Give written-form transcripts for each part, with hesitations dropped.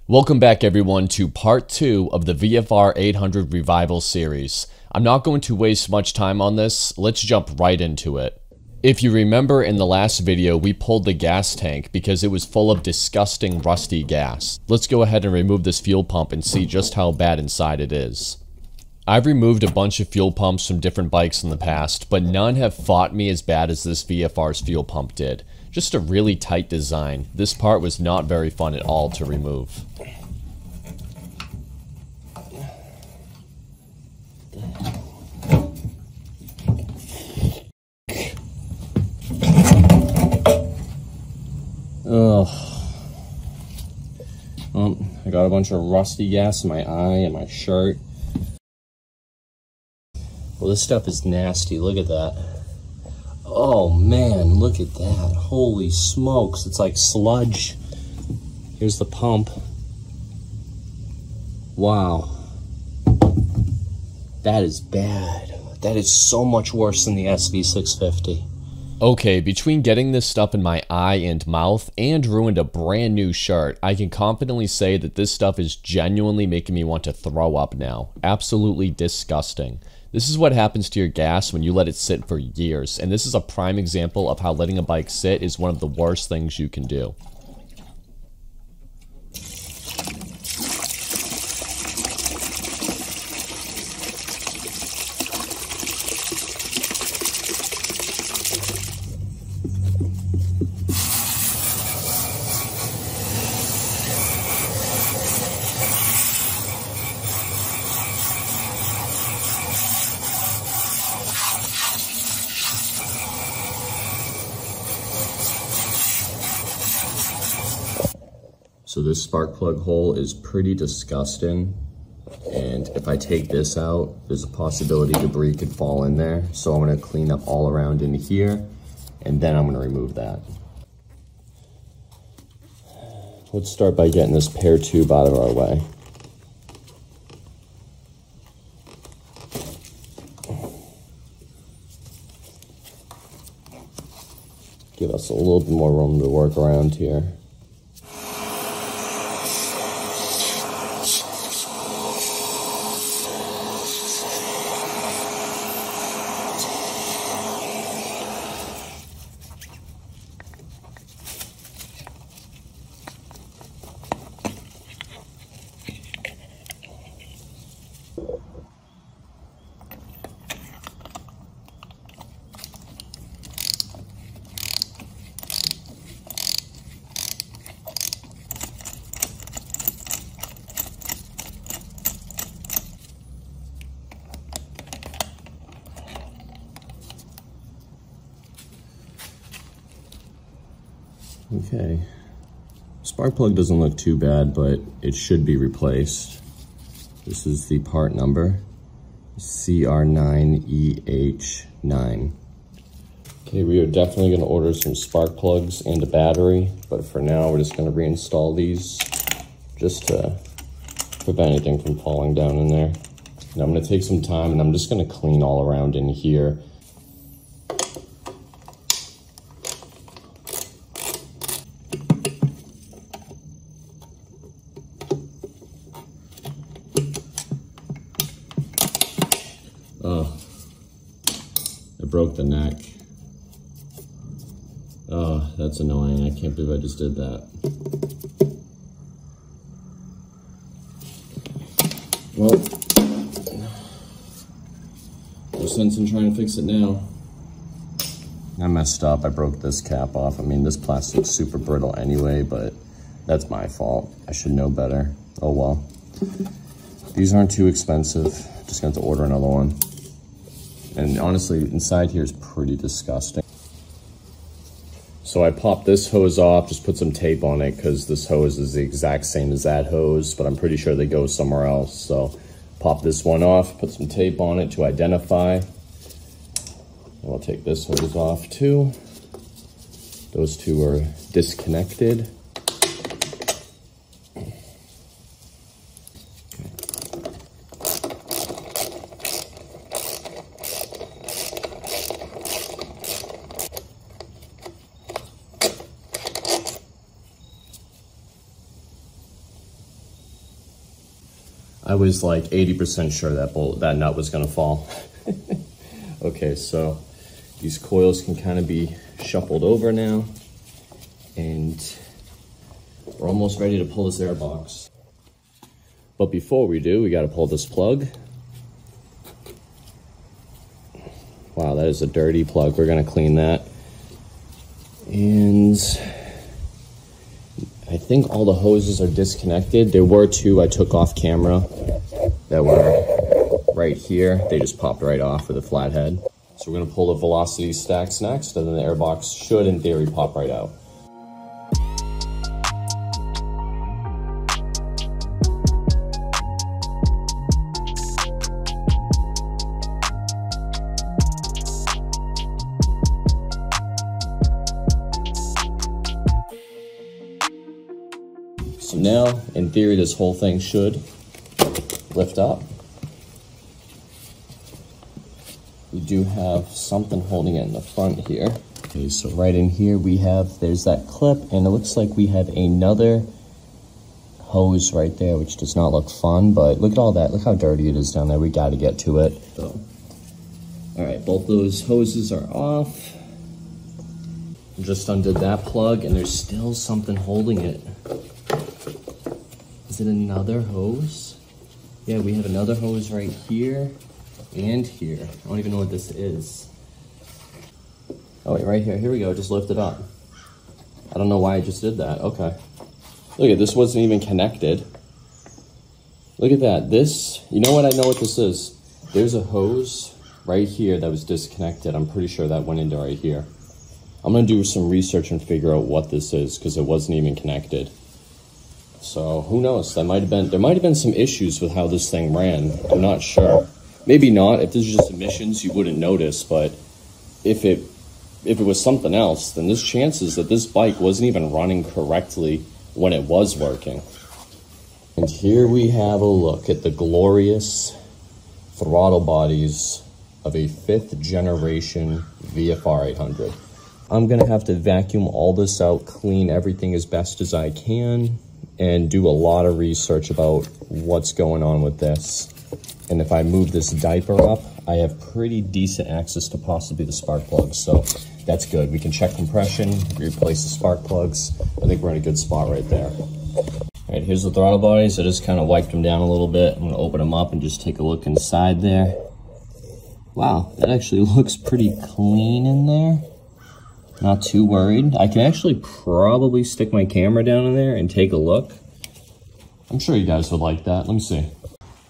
Welcome back everyone to part 2 of the VFR800 Revival series. I'm not going to waste much time on this, let's jump right into it. If you remember in the last video, we pulled the gas tank because it was full of disgusting rusty gas. Let's go ahead and remove this fuel pump and see just how bad inside it is. I've removed a bunch of fuel pumps from different bikes in the past, but none have fought me as bad as this VFR's fuel pump did. Just a really tight design. This part was not very fun at all to remove. Ugh. I got a bunch of rusty gas in my eye and my shirt. Well, this stuff is nasty. Look at that. Oh man, look at that. Holy smokes, it's like sludge. Here's the pump. Wow. That is bad. That is so much worse than the SV650. Okay, between getting this stuff in my eye and mouth and ruined a brand new shirt, I can confidently say that this stuff is genuinely making me want to throw up now. Absolutely disgusting. This is what happens to your gas when you let it sit for years, and this is a prime example of how letting a bike sit is one of the worst things you can do. So this spark plug hole is pretty disgusting, and if I take this out, there's a possibility debris could fall in there. So I'm gonna clean up all around in here, and then I'm gonna remove that. Let's start by getting this pear tube out of our way. Give us a little bit more room to work around here. Okay, spark plug doesn't look too bad, but it should be replaced. This is the part number, CR9EH9. Okay, we are definitely going to order some spark plugs and a battery, but for now we're just going to reinstall these just to prevent anything from falling down in there. And I'm going to take some time and I'm just going to clean all around in here. Oh, I broke the neck. Oh, that's annoying. I can't believe I just did that. Well, no sense in trying to fix it now. I messed up. I broke this cap off. I mean, this plastic's super brittle anyway, but that's my fault. I should know better. Oh well. These aren't too expensive. Just going to have to order another one. And honestly, inside here is pretty disgusting. So I popped this hose off, just put some tape on it because this hose is the exact same as that hose, but I'm pretty sure they go somewhere else. So pop this one off, put some tape on it to identify. And I'll take this hose off too. Those two are disconnected. I was like 80% sure that nut was gonna fall. Okay, so these coils can kind of be shuffled over now, and we're almost ready to pull this air box. But before we do, we gotta pull this plug. Wow, that is a dirty plug. We're gonna clean that. And I think all the hoses are disconnected. There were two I took off camera that were right here. They just popped right off with a flathead. So we're gonna pull the velocity stacks next, and then the air box should, in theory, pop right out. So now, in theory, this whole thing should lift up. We do have something holding it in the front here. Okay, so right in here there's that clip, and it looks like we have another hose right there, which does not look fun, but look at all that. Look how dirty it is down there. We got to get to it. So, all right, both those hoses are off. Just undid that plug, and there's still something holding it. Is it another hose? Yeah, we have another hose right here and here. I don't even know what this is. Oh wait, right here. Here we go. Just lift it up. I don't know why I just did that. Okay. Look at this. Wasn't even connected. Look at that. This, you know what? I know what this is. There's a hose right here that was disconnected. I'm pretty sure that went into right here. I'm going to do some research and figure out what this is, because it wasn't even connected. So who knows? There might have been some issues with how this thing ran. I'm not sure. Maybe not. If this is just emissions, you wouldn't notice. But if it was something else, then there's chances that this bike wasn't even running correctly when it was working. And here we have a look at the glorious throttle bodies of a 5th generation VFR800. I'm gonna have to vacuum all this out, clean everything as best as I can, and do a lot of research about what's going on with this. And if I move this diaper up, I have pretty decent access to possibly the spark plugs, so that's good. We can check compression, replace the spark plugs. I think we're in a good spot right there. All right, here's the throttle bodies. I just kind of wiped them down a little bit. I'm gonna open them up and just take a look inside there. Wow, that actually looks pretty clean in there. Not too worried. I can actually probably stick my camera down in there and take a look. I'm sure you guys would like that. Let me see.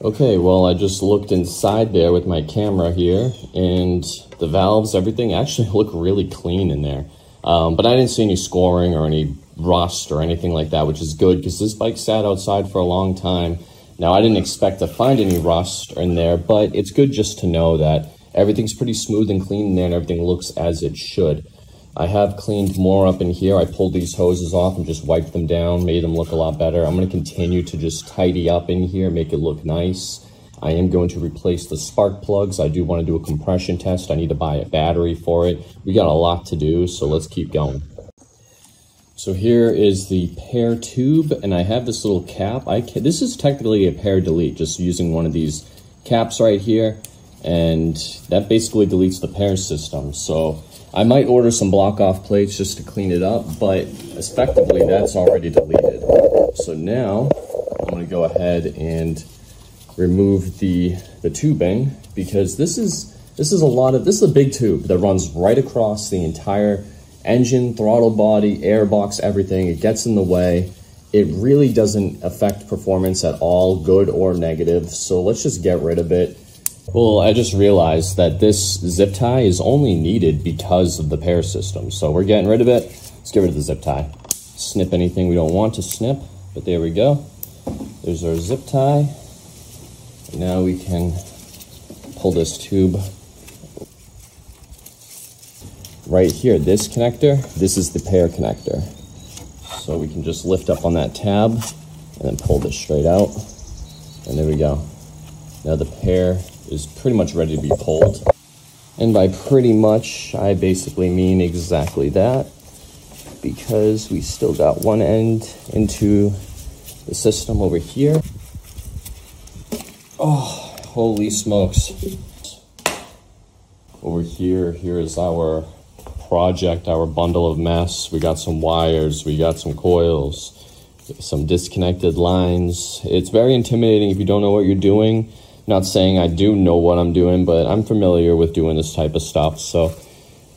Okay, well, I just looked inside there with my camera here, and the valves, everything actually look really clean in there. But I didn't see any scoring or any rust or anything like that, which is good, because this bike sat outside for a long time. Now, I didn't expect to find any rust in there, but it's good just to know that everything's pretty smooth and clean in there, and everything looks as it should. I have cleaned more up in here. I pulled these hoses off and just wiped them down, made them look a lot better. I'm going to continue to just tidy up in here, make it look nice. I am going to replace the spark plugs. I do want to do a compression test. I need to buy a battery for it. We got a lot to do, so let's keep going. So here is the pair tube, and I have this little cap. This is technically a pair delete, just using one of these caps right here, and that basically deletes the pair system. So I might order some block off plates just to clean it up, but effectively that's already deleted. So now I'm going to go ahead and remove the tubing, because this is a big tube that runs right across the entire engine, throttle body, air box, everything. It gets in the way. It really doesn't affect performance at all, good or negative. So let's just get rid of it. Well, I just realized that this zip tie is only needed because of the pair system. So we're getting rid of it. Let's get rid of the zip tie. Snip anything we don't want to snip, but there we go. There's our zip tie. And now we can pull this tube right here. This connector, this is the pair connector. So we can just lift up on that tab and then pull this straight out. And there we go. Now the pair is pretty much ready to be pulled. And by pretty much, I basically mean exactly that, because we still got one end into the system over here. Oh, holy smokes. Over here is our project, our bundle of mess. We got some wires, we got some coils, some disconnected lines. It's very intimidating if you don't know what you're doing. Not saying I do know what I'm doing, but I'm familiar with doing this type of stuff, so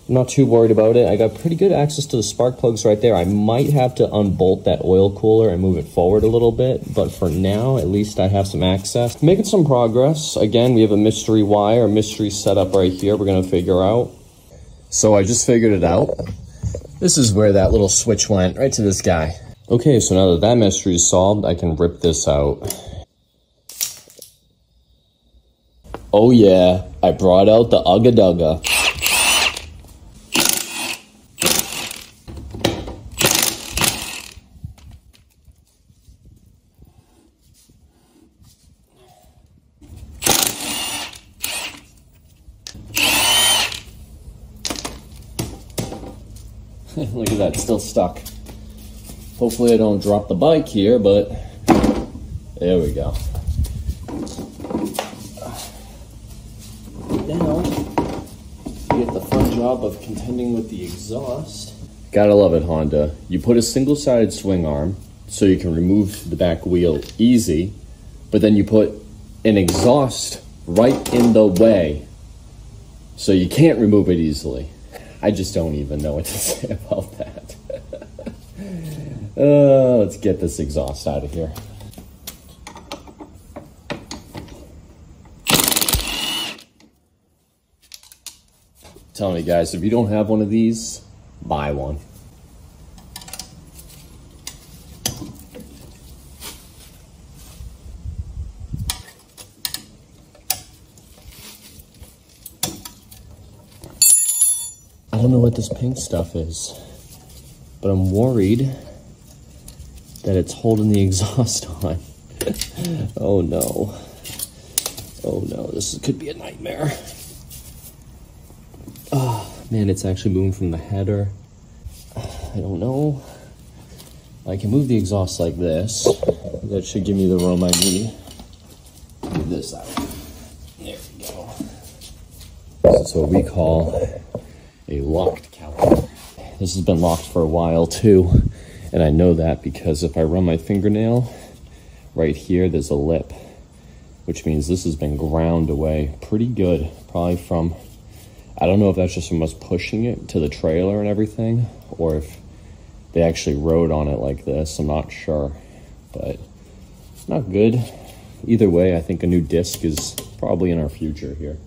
I'm not too worried about it. I got pretty good access to the spark plugs right there. I might have to unbolt that oil cooler and move it forward a little bit, but for now, at least I have some access. Making some progress. Again, we have a mystery wire, a mystery setup right here we're gonna figure out. So I just figured it out. This is where that little switch went, right to this guy. Okay, so now that that mystery is solved, I can rip this out. Oh yeah, I brought out the Ugga Dugga. Look at that, still stuck. Hopefully I don't drop the bike here, but there we go. Now, you get the fun job of contending with the exhaust. Gotta love it, Honda. You put a single-sided swing arm so you can remove the back wheel easy, but then you put an exhaust right in the way so you can't remove it easily. I just don't even know what to say about that. Let's get this exhaust out of here. I'm telling you guys, if you don't have one of these, buy one. I don't know what this pink stuff is, but I'm worried that it's holding the exhaust on. Oh no. Oh no, this could be a nightmare. Oh man, it's actually moving from the header. I don't know. I can move the exhaust like this. That should give me the room I need. Move this out. There we go. This is what we call a locked caliper. This has been locked for a while too, and I know that because if I run my fingernail right here, there's a lip, which means this has been ground away pretty good, probably from, I don't know if that's just from us pushing it to the trailer and everything, or if they actually rode on it like this. I'm not sure, but not good. Either way, I think a new disc is probably in our future here.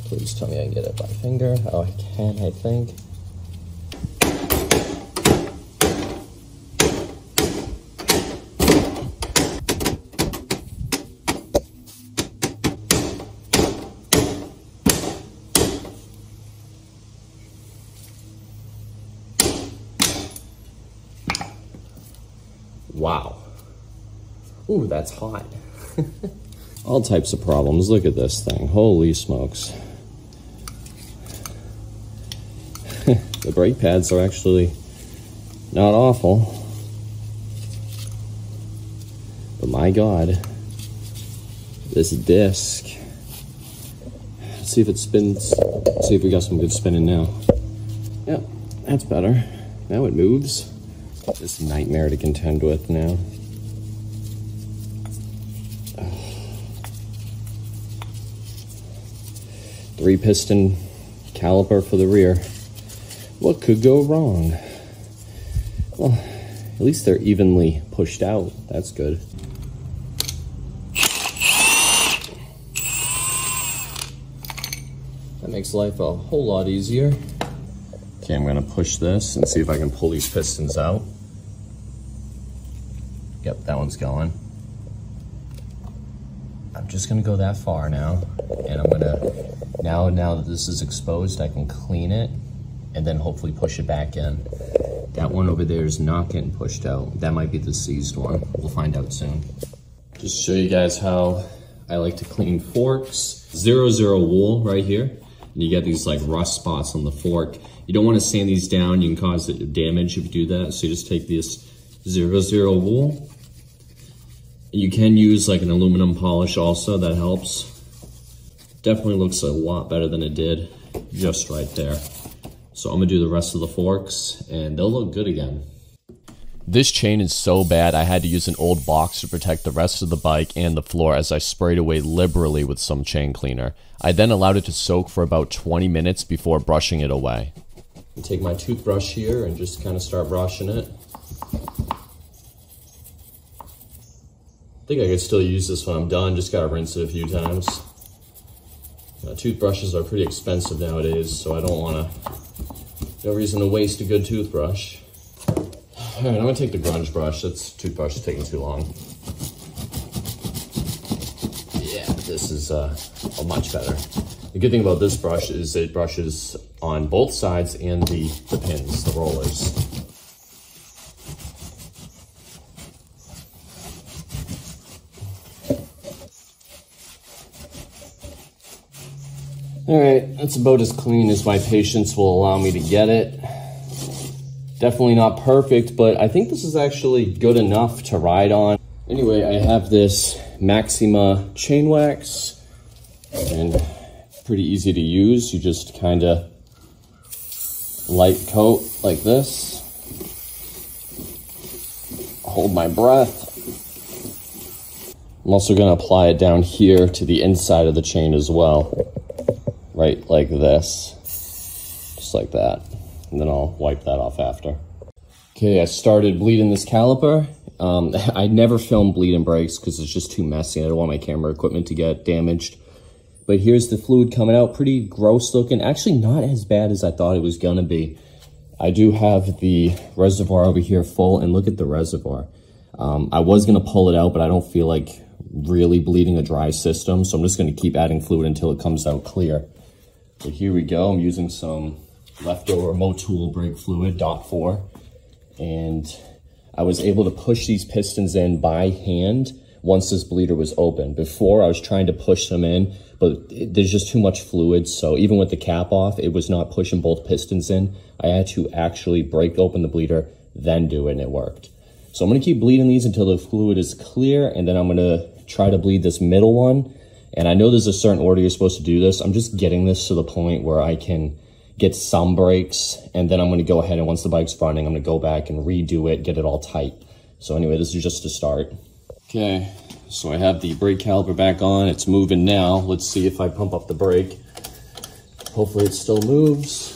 Please tell me I can get it by finger. Oh, I can, I think. Wow. Ooh, that's hot. All types of problems. Look at this thing. Holy smokes. The brake pads are actually not awful, but my God, this disc. Let's see if it spins. Let's see if we got some good spinning now. Yep, that's better. Now it moves. This nightmare to contend with now. Three piston caliper for the rear. What could go wrong? Well, at least they're evenly pushed out. That's good. That makes life a whole lot easier. Okay, I'm gonna push this and see if I can pull these pistons out. Yep, that one's going. I'm just gonna go that far now, and I'm gonna, now that this is exposed, I can clean it and then hopefully push it back in. That one over there is not getting pushed out. That might be the seized one. We'll find out soon. Just show you guys how I like to clean forks. 00 wool right here. And you get these like rust spots on the fork. You don't want to sand these down. You can cause damage if you do that. So you just take this 00 wool. You can use like an aluminum polish also, that helps. Definitely looks a lot better than it did just right there. So I'm gonna do the rest of the forks and they'll look good again. This chain is so bad I had to use an old box to protect the rest of the bike and the floor as I sprayed away liberally with some chain cleaner. I then allowed it to soak for about 20 minutes before brushing it away. I take my toothbrush here and just kind of start brushing it. I think I could still use this when I'm done, just gotta rinse it a few times. Toothbrushes are pretty expensive nowadays, so I don't wanna, no reason to waste a good toothbrush. All right, I'm gonna take the grunge brush. This toothbrush is taking too long. Yeah, this is much better. The good thing about this brush is it brushes on both sides and the pins, the rollers. All right, that's about as clean as my patience will allow me to get it. Definitely not perfect, but I think this is actually good enough to ride on. Anyway, I have this Maxima chain wax, and pretty easy to use. You just kind of light coat like this. Hold my breath. I'm also going to apply it down here to the inside of the chain as well. Right like this. Just like that. And then I'll wipe that off after. Okay, I started bleeding this caliper. I never film bleeding brakes because it's just too messy. I don't want my camera equipment to get damaged. But here's the fluid coming out, pretty gross looking. Actually not as bad as I thought it was gonna be. I do have the reservoir over here full, and look at the reservoir. I was gonna pull it out, but I don't feel like really bleeding a dry system, so I'm just gonna keep adding fluid until it comes out clear. So here we go, I'm using some leftover Motul brake fluid, .4, and I was able to push these pistons in by hand once this bleeder was open. Before, I was trying to push them in, but there's just too much fluid, so even with the cap off, it was not pushing both pistons in. I had to actually break open the bleeder, then do it, and it worked. So I'm gonna keep bleeding these until the fluid is clear, and then I'm gonna try to bleed this middle one. And I know there's a certain order you're supposed to do this. I'm just getting this to the point where I can get some brakes, and then I'm gonna go ahead and once the bike's running, I'm gonna go back and redo it, get it all tight. So anyway, this is just to start. Okay, so I have the brake caliper back on. It's moving now. Let's see if I pump up the brake. Hopefully it still moves.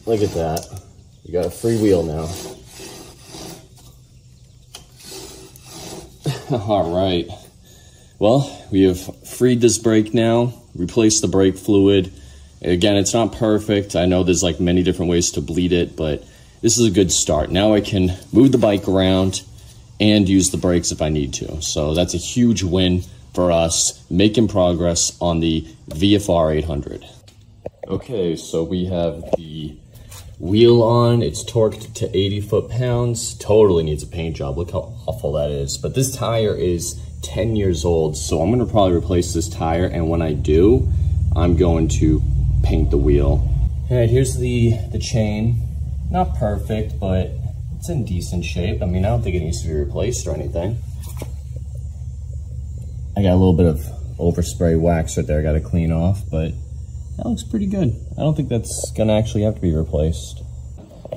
Look at that. You got a free wheel now. All right. Well, we have freed this brake now, replaced the brake fluid. Again, it's not perfect. I know there's like many different ways to bleed it, but this is a good start. Now I can move the bike around and use the brakes if I need to. So that's a huge win for us, making progress on the VFR800. Okay, so we have the wheel on. It's torqued to 80 foot-pounds. Totally needs a paint job. Look how awful that is. But this tire is 10 years old, so I'm gonna probably replace this tire, and when I do, I'm going to paint the wheel. All right, here's the chain. Not perfect, but it's in decent shape. I mean, I don't think it needs to be replaced or anything. I got a little bit of overspray wax right there I gotta clean off, but that looks pretty good. I don't think that's gonna actually have to be replaced.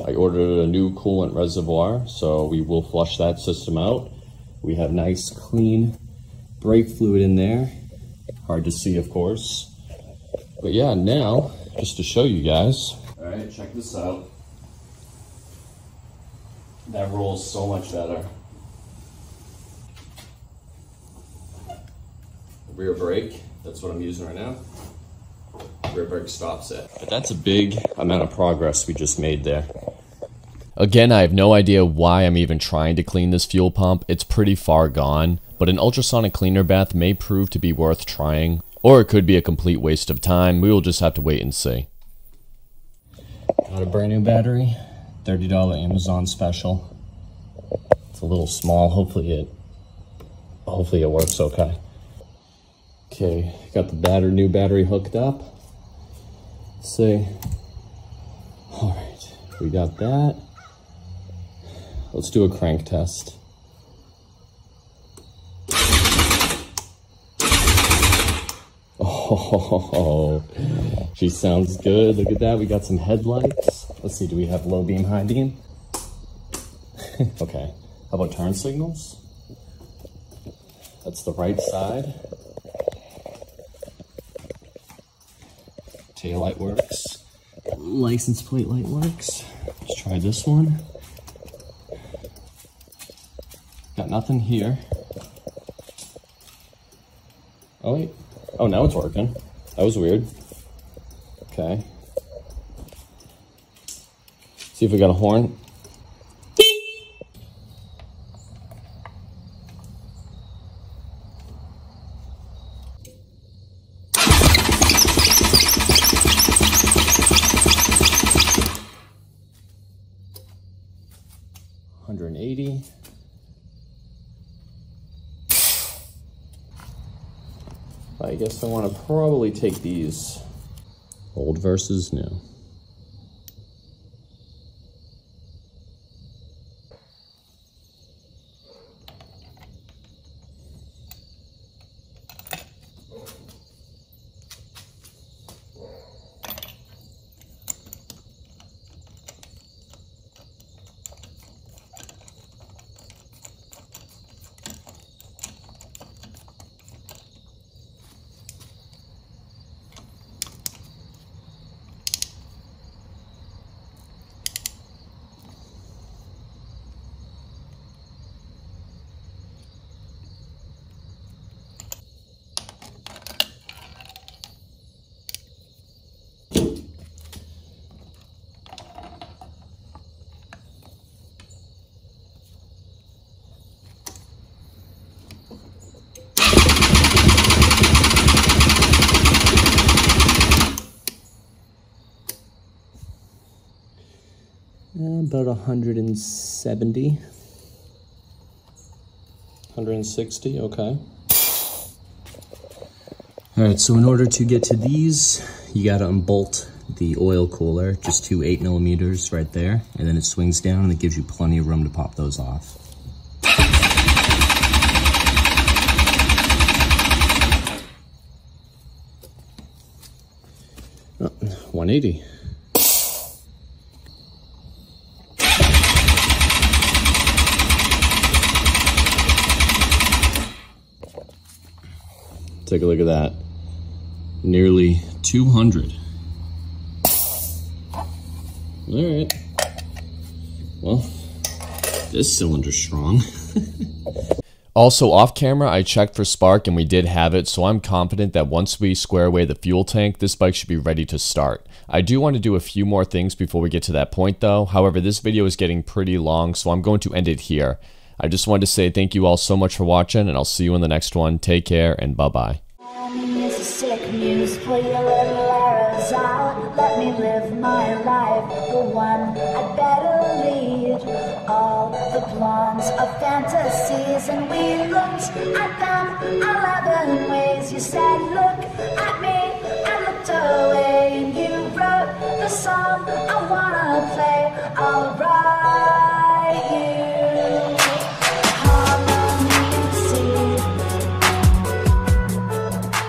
I ordered a new coolant reservoir, so we will flush that system out. We have nice, clean brake fluid in there. Hard to see, of course. But yeah, now, just to show you guys. All right, check this out. That rolls so much better. Rear brake, that's what I'm using right now. Rear brake stops it. But that's a big amount of progress we just made there. Again, I have no idea why I'm even trying to clean this fuel pump. It's pretty far gone, but an ultrasonic cleaner bath may prove to be worth trying, or it could be a complete waste of time. We will just have to wait and see. Got a brand new battery, $30 Amazon special. It's a little small, hopefully it works okay. Okay, got the new battery hooked up. Let's see. All right. We got that. Let's do a crank test. Oh, she sounds good. Look at that. We got some headlights. Let's see, do we have low beam, high beam? Okay. How about turn signals? That's the right side. Tail light works. License plate light works. Let's try this one. Got nothing here. Oh wait. Oh, now it's working. That was weird. Okay. See if we got a horn. $180. I guess I want to probably take these. Old versus new. About 170, 160, okay. All right, so in order to get to these, you gotta unbolt the oil cooler, just 2 8mm right there, and then it swings down and it gives you plenty of room to pop those off. Oh, 180. Take a look at that. Nearly 200. All right. Well, this cylinder's strong. Also, off camera, I checked for spark and we did have it, so I'm confident that once we square away the fuel tank, this bike should be ready to start. I do want to do a few more things before we get to that point though. However, this video is getting pretty long, so I'm going to end it here. I just wanted to say thank you all so much for watching, and I'll see you in the next one. Take care, and bye-bye. It's a sick news, pull your little arrows out. Let me live my life, the one I'd better lead. All the blondes of fantasies, and we looked at them 11 ways. You said, look at